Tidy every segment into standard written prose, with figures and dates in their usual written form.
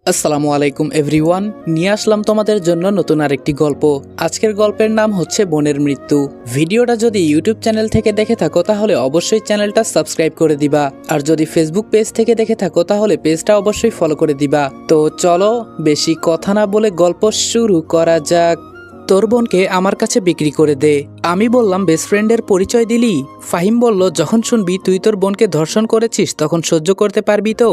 আসসালামু আলাইকুম এভরিওয়ান, নিয়ে আসলাম তোমাদের জন্য নতুন আরেকটি গল্প। আজকের গল্পের নাম হচ্ছে বোনের মৃত্যু। ভিডিওটা যদি ইউটিউব চ্যানেল থেকে দেখে থাকো তাহলে অবশ্যই চ্যানেলটা সাবস্ক্রাইব করে দিবা, আর যদি ফেসবুক পেজ থেকে দেখে থাকো তাহলে পেজটা অবশ্যই ফলো করে দিবা। তো চলো বেশি কথা না বলে গল্প শুরু করা যাক। তোর বোনকে আমার কাছে বিক্রি করে দে। আমি বললাম বেস্ট ফ্রেন্ডের পরিচয় দিলি? ফাহিম বলল, যখন শুনবি তুই তোর বোনকে ধর্ষণ করেছিস তখন সহ্য করতে পারবি তো?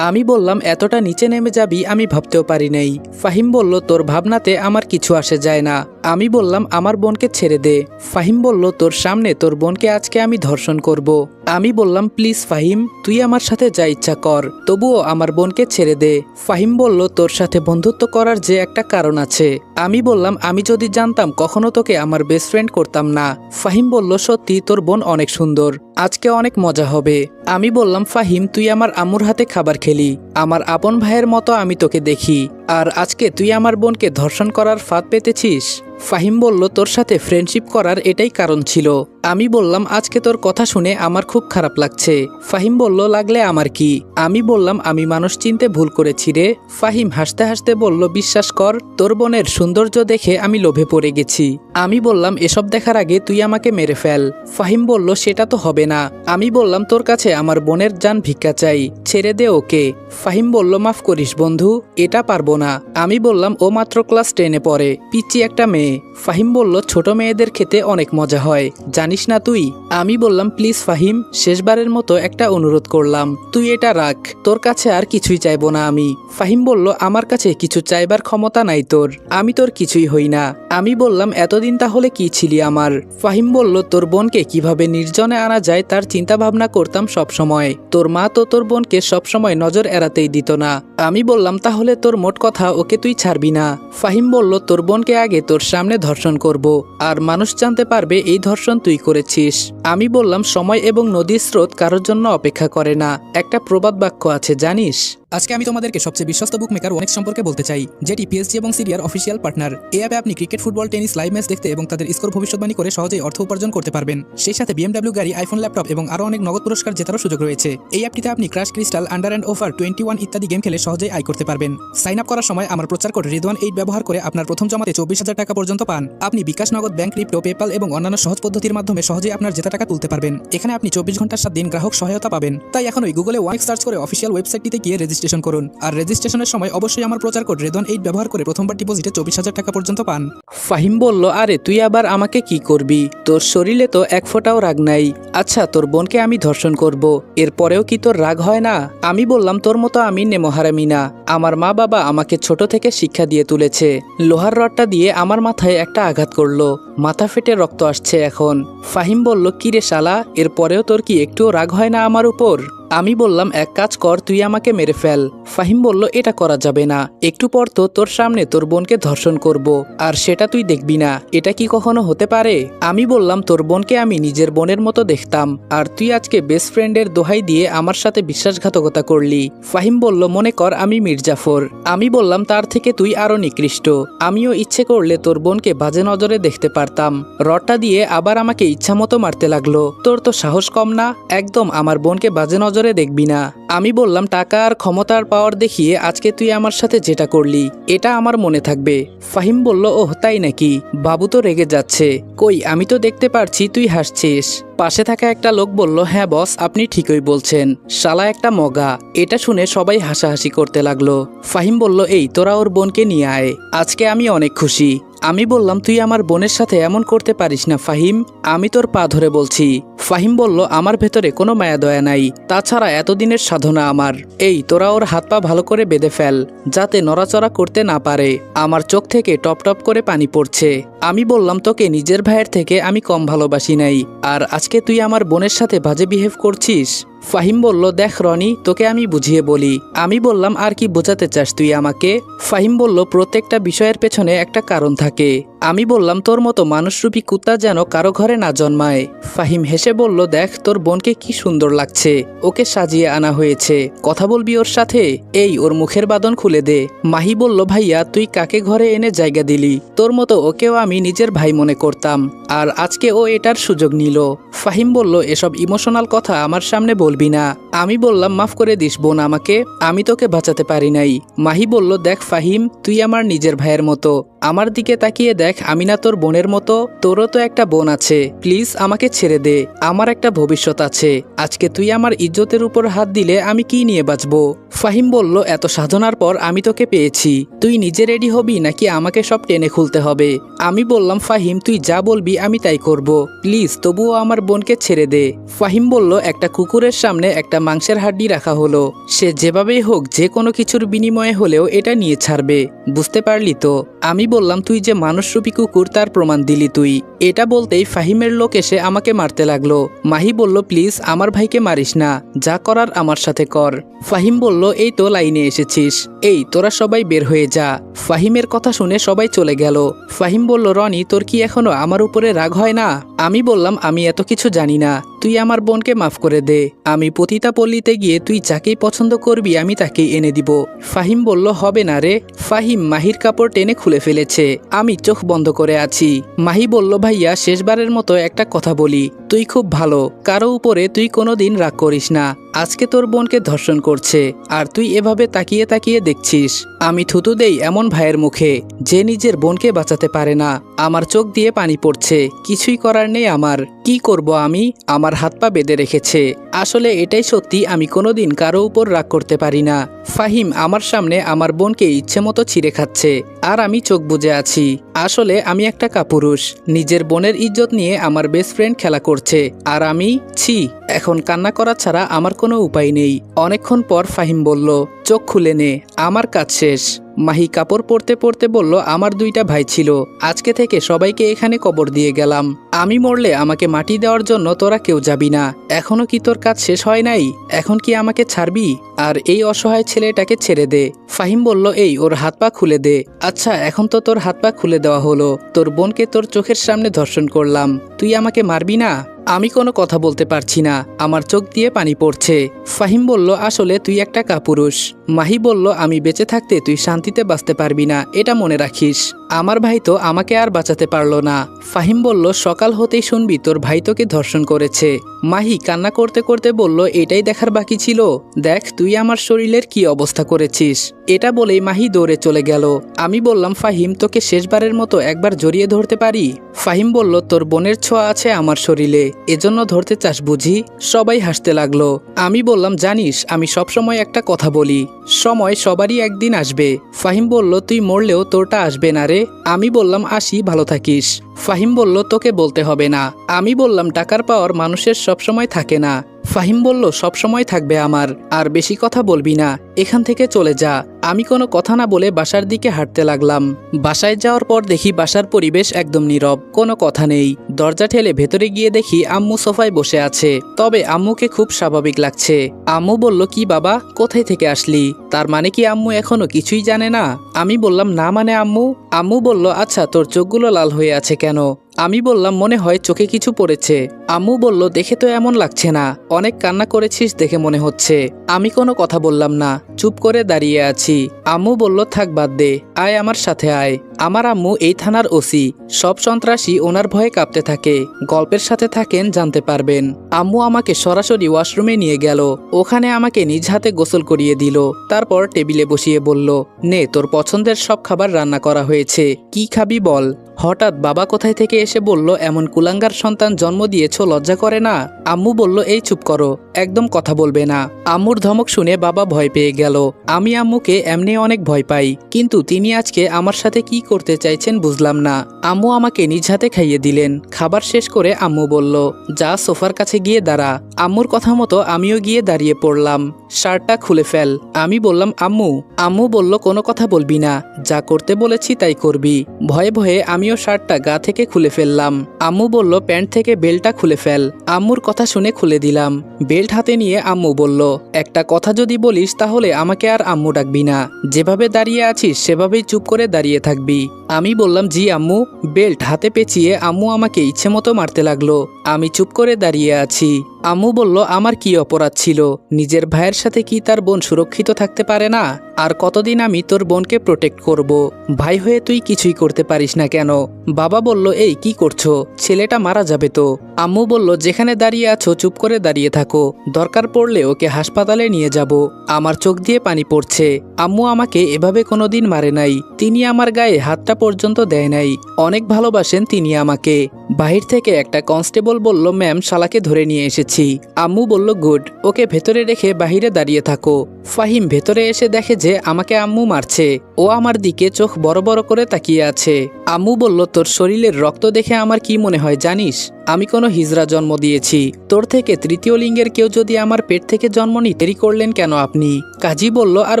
আমি বললাম এতটা নিচে নেমে যাবি আমি ভাবতেও পারি নাই। ফাহিম বলল, তোর ভাবনাতে আমার কিছু আসে যায় না। আমি বললাম আমার বোনকে ছেড়ে দে। ফাহিম বলল, তোর সামনে তোর বোনকে আজকে আমি ধর্ষণ করব। আমি বললাম প্লিজ ফাহিম, তুই আমার সাথে যা ইচ্ছা কর, তবুও আমার বোনকে ছেড়ে দে। ফাহিম বলল, তোর সাথে বন্ধুত্ব করার যে একটা কারণ আছে। আমি বললাম আমি যদি জানতাম কখনো তোকে আমার বেস্ট ফ্রেন্ড করতাম না। ফাহিম বলল, সত্যি তোর বোন অনেক সুন্দর, আজকে অনেক মজা হবে। আমি বললাম ফাহিম, তুই আমার আম্মুর হাতে খাবার খেলি, আমার আপন ভাইয়ের মতো আমি তোকে দেখি, আর আজকে তুই আমার বোনকে ধর্ষণ করার ফাঁদ পেতেছিস। ফাহিম বলল, তোর সাথে ফ্রেন্ডশিপ করার এটাই কারণ ছিল। আমি বললাম আজকে তোর কথা শুনে আমার খুব খারাপ লাগছে। ফাহিম বলল, লাগলে আমার কি? আমি বললাম আমি মানুষ চিনতে ভুল করেছি রে। ফাহিম হাসতে হাসতে বলল, বিশ্বাস কর, তোর বোনের সৌন্দর্য দেখে আমি লোভে পড়ে গেছি। আমি বললাম এসব দেখার আগে তুই আমাকে মেরে ফেল। ফাহিম বলল, সেটা তো হবে না। আমি বললাম তোর কাছে আমার বোনের জান ভিক্ষা চাই, ছেড়ে দে ওকে। ফাহিম বলল, মাফ করিস বন্ধু, এটা পারবো না। আমি বললাম ও মাত্র ক্লাস 10-এ পড়ে, পিচ্চি একটা মেয়ে। ফাহিম বলল, ছোট মেয়েদের খেতে অনেক মজা হয়, জানিস না তুই? আমি বললাম প্লিজ ফাহিম, শেষবারের মতো একটা অনুরোধ করলাম, তুই এটা রাখ, তোর কাছে আর কিছুই চাইবো না আমি। ফাহিম বলল, আমার কাছে কিছু চাইবার ক্ষমতা নাই তোর, আমি তোর কিছুই হই না। আমি বললাম এতদিন তাহলে কি ছিলি আমার? ফাহিম বলল, তোর বোনকে কিভাবে নির্জনে আনা যায় তার চিন্তা ভাবনা করতাম সব সময়। তোর মা তো তোর বোনকে সবসময় নজর এড়াতেই দিত না। আমি বললাম তাহলে তোর মোট কথা ওকে তুই ছাড়বি না। ফাহিম বলল, তোর বোনকে আগে তোর সামনে ধর্ষণ করব, আর মানুষ জানতে পারবে এই ধর্ষণ তুই করেছিস। আমি বললাম সময় এবং নদীর স্রোত কারোর জন্য অপেক্ষা করে না, একটা প্রবাদ বাক্য আছে জানিস? আজকে আমি তোমাদেরকে সবচেয়ে বিশ্বস্ত বুক মেকার ওনেক্স সম্পর্কে বলতে চাই, যেটি পিএসজি এবং সিরিয়ার অফিসিয়াল পার্টনার। এই অ্যাপে আপনি cricket, football, tennis live match দেখতে এবং তাদের স্কোর ভবিষ্যৎবাণী করে সহজেই অর্থ উপার্জন করতে পারবেন। সেই সাথে বিএমডব্লিউ গাড়ি, আইফোন, ল্যাপটপ এবং আরও অনেক নগদ পুরস্কার জেতারও সুযোগ রয়েছে। এই অ্যাপটিতে আপনি crash, crystal, under and over 21 ইত্যাদি গেম খেলে সহজেই আয় করতে পারবেন। সাইন আপ করার সময় আমার প্রচার কোড রিদওয়ান8 ব্যবহার করে আপনার প্রথম জমাতে 24,000 টাকা পর্যন্ত পান। আপনি বিকাশ, নগদ, ব্যাংক, ক্রিপ্টো, পেপাল এবং অন্যান্য সহজ পদ্ধতির মাধ্যমে সহজেই আপনার জেতা টাকা তুলতে পারবেন। এখানে আপনি 24 ঘন্টার 7 দিন গ্রাহক সহায়তা পাবেন। তাই এখনই গুগলে ওয়ানেক্স সার্চ করে অফিসিয়াল ওয়েবসাইটটিতে গিয়ে রেজিস্ট্রেশন করুন, আর রেজিস্ট্রেশনের সময় অবশ্যই আমার প্রচার কোড রিদওয়ান8 ব্যবহার করে প্রথমবার ডিপোজিটে 24,000 টাকা পর্যন্ত পান। ফাহিম বলল, আরে তুই আবার আমাকে কি করবি? তোর শরীরে তো এক ফোঁটাও রাগ নাই। আচ্ছা তোর বোনকে আমি ধর্ষণ করব, এরপরেও কি তোর রাগ হয় না? আমি বললাম তোর মতো আমি নেমহারামি না, আমার মা বাবা আমাকে ছোট থেকে শিক্ষা দিয়ে তুলেছে। লোহার রডটা দিয়ে আমার মাথায় একটা আঘাত করলো, মাথা ফেটে রক্ত আসছে এখন। ফাহিম বলল, কি রে শালা, এরপরেও তোর কি একটুও রাগ হয় না আমার উপর? আমি বললাম এক কাজ কর, তুই আমাকে মেরে ফেল। ফাহিম বলল, এটা করা যাবে না, একটু পর তো তোর সামনে তোর বোনকে ধর্ষণ করব, আর সেটা তুই দেখবি না, এটা কি কখনো হতে পারে? আমি বললাম তোর বোনকে আমি নিজের বোনের মতো দেখতাম, আর তুই আজকে বেস্ট ফ্রেন্ডের দোহাই দিয়ে আমার সাথে বিশ্বাসঘাতকতা করলি। ফাহিম বলল, মনে কর আমি মির্জাফর। আমি বললাম তার থেকে তুই আরো নিকৃষ্ট, আমিও ইচ্ছে করলে তোর বোনকে বাজে নজরে দেখতে পারতাম। রডটা দিয়ে আবার আমাকে ইচ্ছা মতো মারতে লাগলো। তোর তো সাহস কম না, একদম আমার বোনকে বাজে নজরে দেখবি না। আমি বললাম টাকা আর ক্ষমতার পাওয়ার দেখিয়ে আজকে তুই আমার সাথে যেটা করলি এটা আমার মনে থাকবে। ফাহিম বলল, ওহ তাই নাকি? বাবু তো রেগে যাচ্ছে। কই, আমি তো দেখতে পারছি তুই হাসছিস। পাশে থাকা একটা লোক বলল, হ্যাঁ বস, আপনি ঠিকই বলছেন, শালা একটা মগা। এটা শুনে সবাই হাসাহাসি করতে লাগলো। ফাহিম বলল, এই তোরা ওর বোনকে নিয়ে আয়, আজকে আমি অনেক খুশি। আমি বললাম তুই আমার বোনের সাথে এমন করতে পারিস না ফাহিম, আমি তোর পা ধরে বলছি। ফাহিম বলল, আমার ভেতরে কোনো মায়া দয়া নাই, তাছাড়া এতদিনের সাধনা আমার। এই তোরা ওর হাত পা ভালো করে বেঁধে ফেল, যাতে নড়াচড়া করতে না পারে। আমার চোখ থেকে টপ টপ করে পানি পড়ছে। আমি বললাম তোকে নিজের ভাইয়ের থেকে আমি কম ভালোবাসি নাই, আর আজকে তুই আমার বোনের সাথে বাজে বিহেভ করছিস। ফাহিম বলল, দেখ রনি, তোকে আমি বুঝিয়ে বলি। আমি বললাম আর কি বোঝাতে চাস তুই আমাকে? ফাহিম বলল, প্রত্যেকটা বিষয়ের পেছনে একটা কারণ থাকে, আমি বললাম তোর মতো মানুষরূপী কুত্তা যেন কারো ঘরে না জন্মায়। ফাহিম হেসে বলল, দেখ তোর বোনকে কি সুন্দর লাগছে, ওকে সাজিয়ে আনা হয়েছে, কথা বলবি ওর সাথে? এই ওর মুখের বাঁধন খুলে দে। মাহি বলল, ভাইয়া তুই কাকে ঘরে এনে জায়গা দিলি? তোর মতো ওকেও আমি নিজের ভাই মনে করতাম, আর আজকে ও এটার সুযোগ নিল। ফাহিম বলল, এসব ইমোশনাল কথা আমার সামনে বলবি না। আমি বললাম, মাফ করে দিস বোন আমাকে, আমি তোকে বাঁচাতে পারি নাই। মাহি বলল, দেখ ফাহিম, তুই আমার নিজের ভাইয়ের মতো, আমার দিকে তাকিয়ে দেখ, আমি না তোর বোনের মতো? তোরও তো একটা বোন আছে, প্লিজ আমাকে ছেড়ে দে, আমার একটা ভবিষ্যৎ আছে। আজকে তুই আমার ইজ্জতের উপর হাত দিলে আমি কি নিয়ে বাঁচবো? ফাহিম বলল, এত সাধনার পর আমি তোকে পেয়েছি, তুই নিজে রেডি হবি নাকি আমাকে সব টেনে খুলতে হবে? আমি বললাম, ফাহিম তুই যা বলবি আমি তাই করব, প্লিজ তবুও আমার বোনকে ছেড়ে দে। ফাহিম বলল, একটা কুকুরের সামনে একটা মাংসের হাড্ডি রাখা হলো, সে যেভাবেই হোক যে কোনো কিছুর বিনিময়ে হলেও এটা নিয়ে ছাড়বে, বুঝতে পারলি তো? আমি বললাম, তুই যে মানুষরূপী কুকুর তার প্রমাণ দিলি তুই। এটা বলতেই ফাহিমের লোক এসে আমাকে মারতে লাগলো। মাহি বলল, প্লিজ আমার ভাইকে মারিস না, যা করার আমার সাথে কর। ফাহিম বলল, এই তো লাইনে এসেছিস, এই তোরা সবাই বের হয়ে যা। ফাহিমের কথা শুনে সবাই চলে গেল। ফাহিম বলল, রনি তোর কি এখনো আমার উপরে রাগ হয় না? আমি বললাম, আমি এত কিছু জানি না, তুই আমার বোনকে মাফ করে দে, আমি পতিতা পল্লীতে গিয়ে তুই যাকেই পছন্দ করবি আমি তাকেই এনে দিব। ফাহিম বলল, হবে না রে। ফাহিম মাহির কাপড় টেনে খুলে ফেলেছে, আমি চোখ বন্ধ করে আছি। মাহি বলল, ভাইয়া শেষবারের মতো একটা কথা বলি, তুই খুব ভালো, কারো উপরে তুই কোনোদিন রাগ করিস না। আজকে তোর বোনকে ধর্ষণ করছে আর তুই এভাবে তাকিয়ে তাকিয়ে দেখছিস। আমি থুতু দেই এমন ভাইয়ের মুখে যে নিজের বোনকে বাঁচাতে পারে না। আমার চোখ দিয়ে পানি পড়ছে, কিছুই করার নেই আমার। কি করব আমি? আমার হাত পা বেঁধে রেখেছে। আসলে এটাই সত্যি, আমি কোনোদিন কারো উপর রাগ করতে পারি না। ফাহিম আমার সামনে আমার বোনকে ইচ্ছে মতো ছিঁড়ে খাচ্ছে আর আমি চোখ বুজে আছি। আসলে আমি একটা কাপুরুষ, নিজের বোনের ইজ্জত নিয়ে আমার বেস্ট ফ্রেন্ড খেলা করছে আর আমি ছি। এখন কান্না করা ছাড়া আমার কোনো উপায় নেই। অনেকক্ষণ পর ফাহিম বলল, চোখ খুলে নে, আমার কাজ শেষ। মাহি কাপড় পরতে পরতে বলল, আমার দুইটা ভাই ছিল, আজকে থেকে সবাইকে এখানে কবর দিয়ে গেলাম। আমি মরলে আমাকে মাটি দেওয়ার জন্য তোরা কেউ যাবি না। এখনো কি তোর কাজ শেষ হয় নাই? এখন কি আমাকে ছাড়বি? আর এই অসহায় ছেলেটাকে ছেড়ে দে। ফাহিম বলল, এই ওর হাত পা খুলে দে। আচ্ছা এখন তো তোর হাত পা খুলে দেওয়া হলো, তোর বোনকে তোর চোখের সামনে ধর্ষণ করলাম, তুই আমাকে মারবি না? আমি কোনো কথা বলতে পারছি না, আমার চোখ দিয়ে পানি পড়ছে। ফাহিম বলল, আসলে তুই একটা কাপুরুষ। মাহি বলল, আমি বেঁচে থাকতে তুই শান্তিতে বাঁচতে পারবি না, এটা মনে রাখিস। আমার ভাই তো আমাকে আর বাঁচাতে পারলো না। ফাহিম বলল, সকাল হতেই শুনবি তোর ভাই তোকে ধর্ষণ করেছে। মাহি কান্না করতে করতে বলল, এটাই দেখার বাকি ছিল, দেখ তুই আমার শরীরের কি অবস্থা করেছিস। এটা বলেই মাহি দৌড়ে চলে গেল। আমি বললাম, ফাহিম তোকে শেষবারের মতো একবার জড়িয়ে ধরতে পারি? ফাহিম বলল, তোর বোনের ছোঁয়া আছে আমার শরীরে, এজন্য ধরতে চাস বুঝি? সবাই হাসতে লাগলো। আমি বললাম, জানিস আমি সবসময় একটা কথা বলি, সময় সবারই একদিন আসবে। ফাহিম বলল, তুই মরলেও তোরটা আসবে না রে। আমি বললাম, আসি, ভালো থাকিস। ফাহিম বলল, তোকে বলতে হবে না। আমি বললাম, টাকার পাওয়ার মানুষের সবসময় থাকে না। ফাহিম বলল, সবসময় থাকবে আমার, আর বেশি কথা বলবি না, এখান থেকে চলে যা। আমি কোনো কথা না বলে বাসার দিকে হাঁটতে লাগলাম। বাসায় যাওয়ার পর দেখি বাসার পরিবেশ একদম নীরব, কোনো কথা নেই। দরজা ঠেলে ভেতরে গিয়ে দেখি আম্মু সোফায় বসে আছে, তবে আম্মুকে খুব স্বাভাবিক লাগছে। আম্মু বলল, কি বাবা, কোথায় থেকে আসলি? তার মানে কি আম্মু এখনো কিছুই জানে না? আমি বললাম, না মানে আম্মু? আম্মু বলল, আচ্ছা তোর চোখগুলো লাল হয়ে আছে কেন? আমি বললাম, মনে হয় চোখে কিছু পড়েছে। আম্মু বলল, দেখে তো এমন লাগছে না, অনেক কান্না করেছিস দেখে মনে হচ্ছে। আমি কোনো কথা বললাম না, চুপ করে দাঁড়িয়ে আছি। আম্মু বলল, থাক বাদ দে, আয় আমার সাথে আয়। আমার আম্মু এই থানার ওসি, সব সন্ত্রাসী ওনার ভয়ে কাঁপতে থাকে, গল্পের সাথে থাকেন জানতে পারবেন। আম্মু আমাকে সরাসরি ওয়াশরুমে নিয়ে গেল, ওখানে আমাকে নিজ হাতে গোসল করিয়ে দিল, তারপর টেবিলে বসিয়ে বলল, নে তোর পছন্দের সব খাবার রান্না করা হয়েছে, কি খাবি বল। হঠাৎ বাবা কোথায় থেকে এসে বলল, এমন কুলাঙ্গার সন্তান জন্ম দিয়েছ, লজ্জা করে না? আম্মু বলল, এই চুপ করো, একদম কথা বলবে না। আম্মুর ধমক শুনে বাবা ভয় পেয়ে গেল। আমি আম্মুকে এমনি অনেক ভয় পাই, কিন্তু তিনি আজকে আমার সাথে কি করতে চাইছেন বুঝলাম না। আম্মু আমাকে নিজ হাতে খাইয়ে দিলেন। খাবার শেষ করে আম্মু বলল, যা সোফার কাছে গিয়ে দাঁড়া। আম্মুর কথা মতো আমিও গিয়ে দাঁড়িয়ে পড়লাম। শার্টটা খুলে ফেল। আমি বললাম, আম্মু। আম্মু বলল, কোনো কথা বলবি না, যা করতে বলেছি তাই করবি। ভয়ে ভয়ে আমিও শার্টটা গা থেকে খুলে ফেললাম। আম্মু বলল, প্যান্ট থেকে বেল্টটা খুলে ফেল। আম্মুর কথা শুনে খুলে দিলাম। বেল্ট বেল্ট হাতে নিয়ে আম্মু বলল, একটা কথা যদি বলিস তাহলে আমাকে আর আম্মু ডাকবি না, যেভাবে দাঁড়িয়ে আছিস সেভাবেই চুপ করে দাঁড়িয়ে থাকবি। আমি বললাম, জি আম্মু। বেল্ট হাতে পেঁচিয়ে আম্মু আমাকে ইচ্ছে মতো মারতে লাগলো। আমি চুপ করে দাঁড়িয়ে আছি। আম্মু বলল, আমার কি অপরাধ ছিল? নিজের ভাইয়ের সাথে কি তার বোন সুরক্ষিত থাকতে পারে না? আর কতদিন আমি তোর বোনকে প্রোটেক্ট করব? ভাই হয়ে তুই কিছুই করতে পারিস না কেন? বাবা বলল, এই কি করছো? ছেলেটা মারা যাবে তো। আম্মু বলল, যেখানে দাঁড়িয়ে আছো চুপ করে দাঁড়িয়ে থাকো, দরকার পড়লে ওকে হাসপাতালে নিয়ে যাব। আমার চোখ দিয়ে পানি পড়ছে। আম্মু আমাকে এভাবে কোনোদিন মারে নাই, তিনি আমার গায়ে হাতটা পর্যন্ত দেয় নাই। অনেক ভালোবাসেন তিনি আমাকে। বাহির থেকে একটা কনস্টেবল বলল, ম্যাম, শালাকে ধরে নিয়ে এসেছি। আম্মু বলল, গুড, ওকে ভেতরে রেখে বাহিরে দাঁড়িয়ে থাকো। ফাহিম ভেতরে এসে দেখে যে আমাকে আম্মু মারছে। ও আমার দিকে চোখ বড় বড় করে তাকিয়ে আছে। আম্মু বলল, তোর শরীরের রক্ত দেখে আমার কি মনে হয় জানিস? আমি কোনো হিজড়া জন্ম দিয়েছি। তোর থেকে তৃতীয় লিঙ্গের কেউ যদি আমার পেট থেকে জন্ম নিতে দেরি করলেন কেন আপনি? কাজী বলল, আর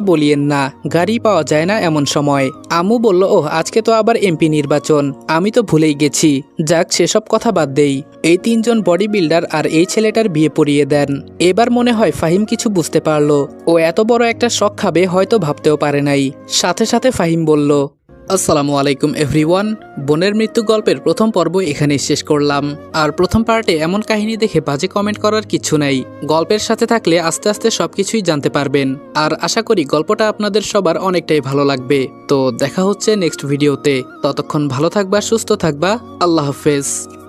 বলিয়েন না, গাড়ি পাওয়া যায় না এমন সময়। আম্মু বলল, ওহ, আজকে তো আবার এমপি নির্বাচন, আমি তো ভুলেই গেছি। যাক, সেসব কথা বাদ দেই। এই তিনজন বডি বিল্ডার আর এই ছেলেটার বিয়ে পড়িয়ে দেন। এবার মনে হয় ফাহিম কিছু বুঝতে পারলো। ও এত বড় একটা শখ খাবে হয়তো ভাবতেও পারে নাই। সাথে সাথে ফাহিম বলল, আসসালামু আলাইকুম এভরিওয়ান। বোনের মৃত্যু গল্পের প্রথম পর্ব এখানেই শেষ করলাম। আর প্রথম পার্টে এমন কাহিনী দেখে বাজে কমেন্ট করার কিছু নাই। গল্পের সাথে থাকলে আস্তে আস্তে সবকিছুই জানতে পারবেন। আর আশা করি গল্পটা আপনাদের সবার অনেকটাই ভালো লাগবে। তো দেখা হচ্ছে নেক্সট ভিডিওতে। ততক্ষণ ভালো থাকবা, সুস্থ থাকবা। আল্লাহ হাফেজ।